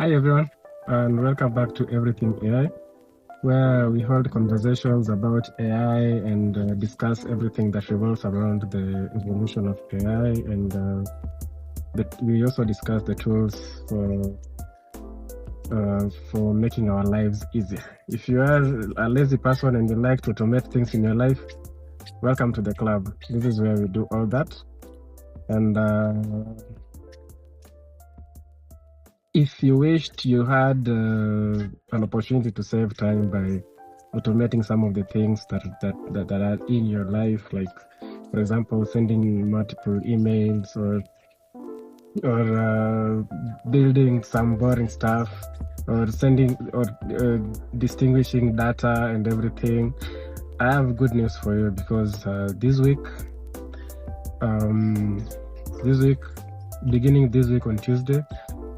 Hi everyone, and welcome back to Everything AI, where we hold conversations about AI and discuss everything that revolves around the evolution of AI, and we also discuss the tools for making our lives easier. If you are a lazy person and you like to automate things in your life, welcome to the club. This is where we do all that, and if you wished you had an opportunity to save time by automating some of the things that are in your life, like for example sending multiple emails or building some boring stuff or sending or distinguishing data and everything, I have good news for you because um, beginning this week on Tuesday,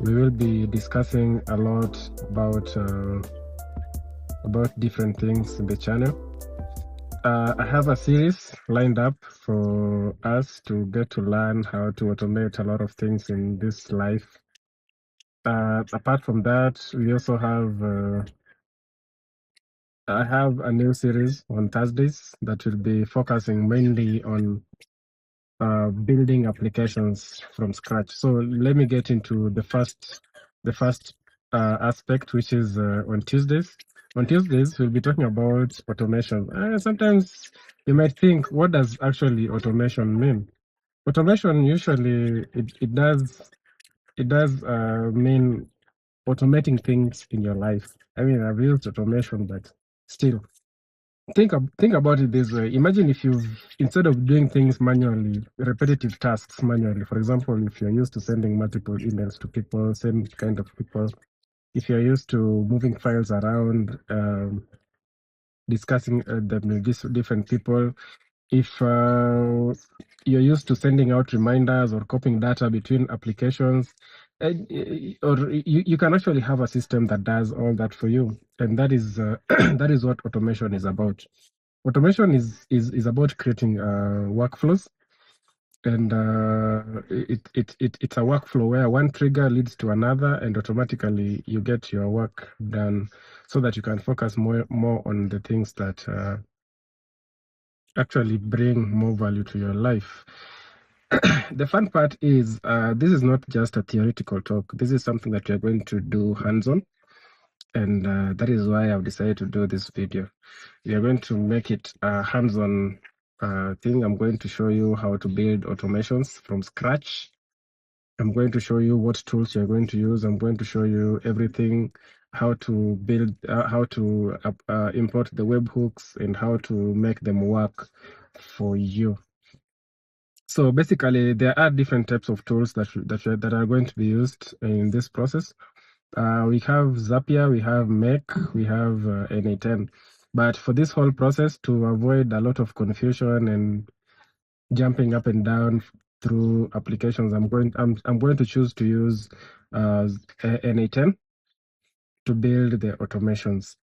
we will be discussing a lot about different things in the channel. I have a series lined up for us to get to learn how to automate a lot of things in this life. Apart from that, we also have I have a new series on Thursdays that will be focusing mainly on building applications from scratch. So let me get into the first aspect, which is on Tuesdays. On Tuesdays, we'll be talking about automation. Sometimes you might think, what does actually automation mean? Automation usually it does mean automating things in your life. I mean, I've used automation, but still, think about it this way. Imagine if you've, instead of doing things manually, repetitive tasks manually, for example, if you're used to sending multiple emails to people, same kind of people, if you're used to moving files around, discussing them with different people, if you're used to sending out reminders or copying data between applications, or you can actually have a system that does all that for you, and that is that is what automation is about. Automation is about creating workflows, and it's a workflow where one trigger leads to another, and automatically you get your work done, so that you can focus more on the things that actually bring more value to your life. The fun part is this is not just a theoretical talk. This is something that we're going to do hands-on, and that is why I've decided to do this video. We are going to make it a hands-on thing. I'm going to show you how to build automations from scratch. I'm going to show you what tools you're going to use. I'm going to show you everything, how to build, how to import the webhooks, and how to make them work for you. So basically, there are different types of tools that are going to be used in this process. We have Zapier, we have Make, we have NA10. But for this whole process, to avoid a lot of confusion and jumping up and down through applications, I'm going to choose to use NA10 to build the automations.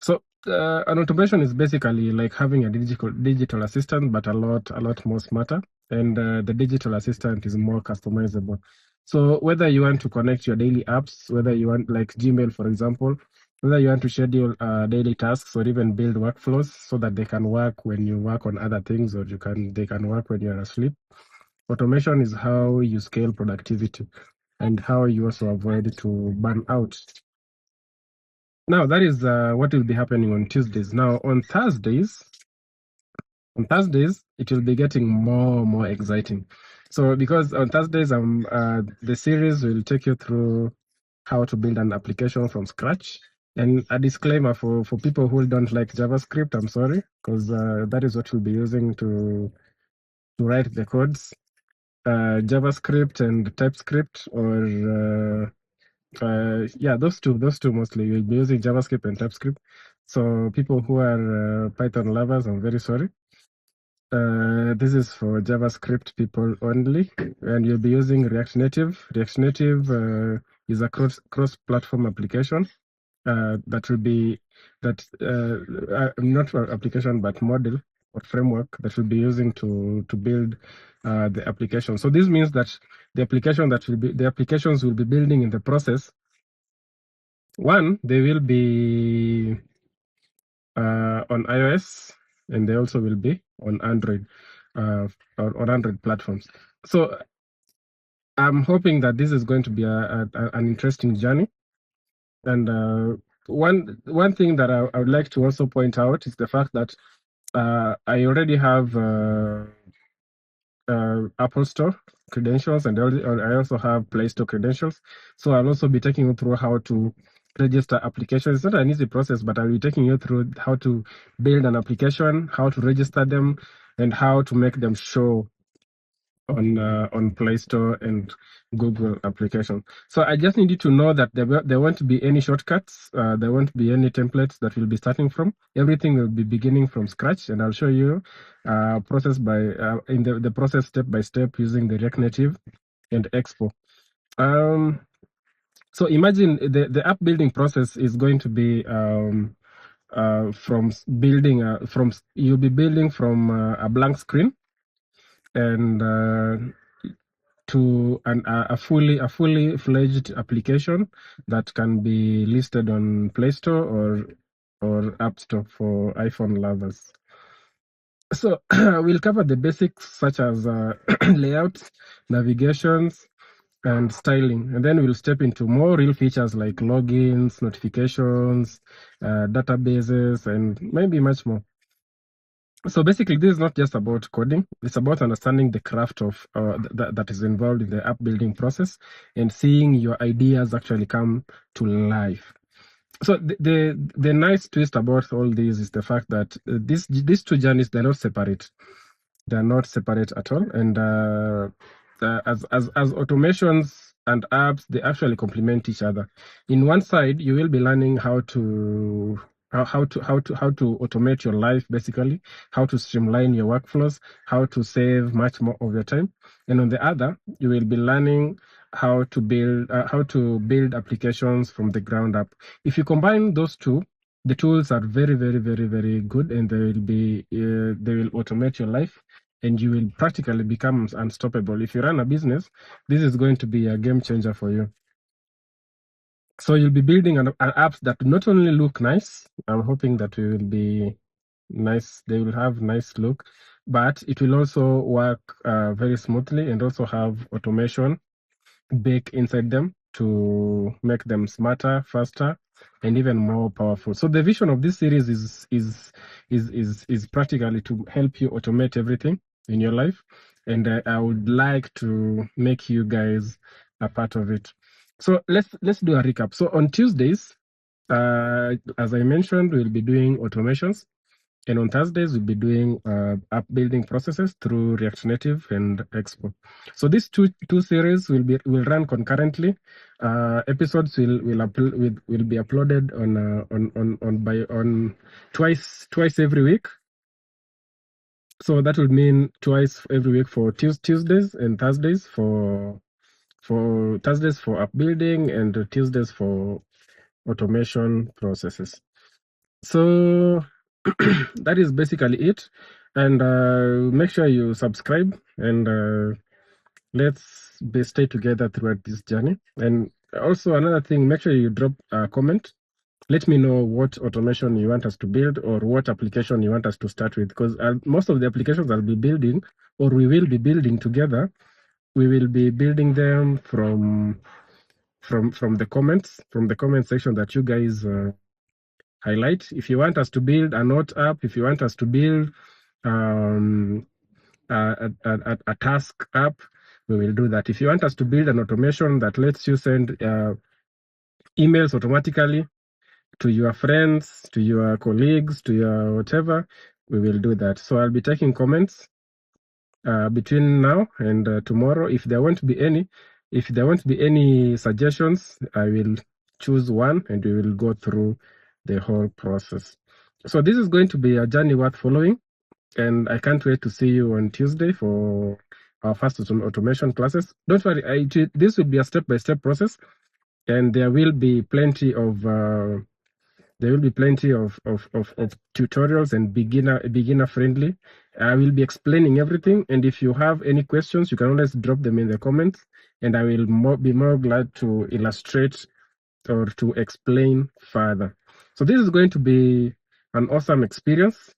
So an automation is basically like having a digital assistant, but a lot more smarter. And the digital assistant is more customizable. So whether you want to connect your daily apps, whether you want, like Gmail, for example, whether you want to schedule daily tasks or even build workflows so that they can work when you work on other things, or they can work when you're asleep. Automation is how you scale productivity and how you also avoid to burn out. Now, that is what will be happening on Tuesdays. Now, on Thursdays, it will be getting more exciting. So, because on Thursdays, the series will take you through how to build an application from scratch. And a disclaimer for people who don't like JavaScript, I'm sorry, because that is what we'll be using to write the codes. JavaScript and TypeScript, or yeah, those two mostly. You'll be using JavaScript and TypeScript. So people who are Python lovers, I'm very sorry. This is for JavaScript people only, and you'll be using React Native. React Native is a cross-platform application that will be not for application but model or framework that we'll be using to build the application. So this means that the applications we'll be building in the process One, they will be on iOS, and they also will be on Android, or on Android platforms. So I'm hoping that this is going to be an interesting journey. And one thing that I would like to also point out is the fact that I already have Apple Store credentials, and I also have Play Store credentials. So I'll also be taking you through how to register applications. It's not an easy process, but I'll be taking you through how to build an application, how to register them, and how to make them show on Play Store and Google application. So I just need you to know that there won't be any shortcuts. There won't be any templates that we'll be starting from. Everything will be beginning from scratch, and I'll show you process by in the process step by step using the React Native and Expo. So imagine the app building process is going to be from building you'll be building from a blank screen, and to a fully fledged application that can be listed on Play Store or App Store for iPhone lovers. So we'll cover the basics such as layout, navigations, and styling, and then we'll step into more real features like logins, notifications, databases, and maybe much more. So basically, this is not just about coding. It's about understanding the craft of that is involved in the app building process and seeing your ideas actually come to life. So the nice twist about all this is the fact that these two journeys, they're not separate. They're not separate at all. And as automations and apps, they actually complement each other. In one side, you will be learning how to automate your life, basically, how to streamline your workflows, how to save much more of your time. And on the other, you will be learning how to build applications from the ground up. If you combine those two, the tools are very, very, very, very good, and they will automate your life, and you will practically become unstoppable. If you run a business, this is going to be a game changer for you. So you'll be building an apps that not only look nice, I'm hoping that we will be nice, they will have nice look, but it will also work very smoothly and also have automation baked inside them to make them smarter, faster, and even more powerful. So the vision of this series is practically to help you automate everything in your life, and I would like to make you guys a part of it. So let's do a recap. So on Tuesdays, as I mentioned, we'll be doing automations. And on Thursdays, we'll be doing app building processes through React Native and Expo. So these two series will run concurrently. Episodes will be uploaded on twice every week. So that would mean twice every week for Tuesdays and Thursdays for Thursdays for app building and Tuesdays for automation processes. So that is basically it. And make sure you subscribe, and let's stay together throughout this journey. And also another thing, make sure you drop a comment. Let me know what automation you want us to build or what application you want us to start with, because most of the applications I'll be building, or we will be building together, we will be building them from the comments, from the comment section that you guys highlight. If you want us to build a note app, if you want us to build a task app, we will do that. If you want us to build an automation that lets you send emails automatically to your friends, to your colleagues, to your whatever, we will do that. So I'll be taking comments between now and tomorrow. If there won't be any suggestions, I will choose one and we will go through the whole process. So this is going to be a journey worth following, and I can't wait to see you on Tuesday for our first automation classes. Don't worry, this will be a step-by-step process, and there will be plenty of tutorials and beginner friendly. I will be explaining everything, and if you have any questions, you can always drop them in the comments, and I will be more glad to illustrate or to explain further. So this is going to be an awesome experience.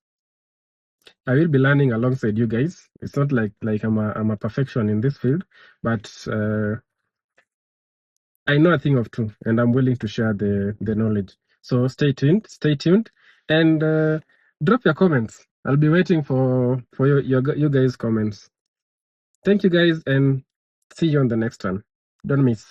I will be learning alongside you guys. It's not like I'm a perfection in this field, but I know a thing of two, and I'm willing to share the knowledge. So stay tuned, and drop your comments. I'll be waiting for you guys' comments. Thank you guys, and see you on the next one. Don't miss.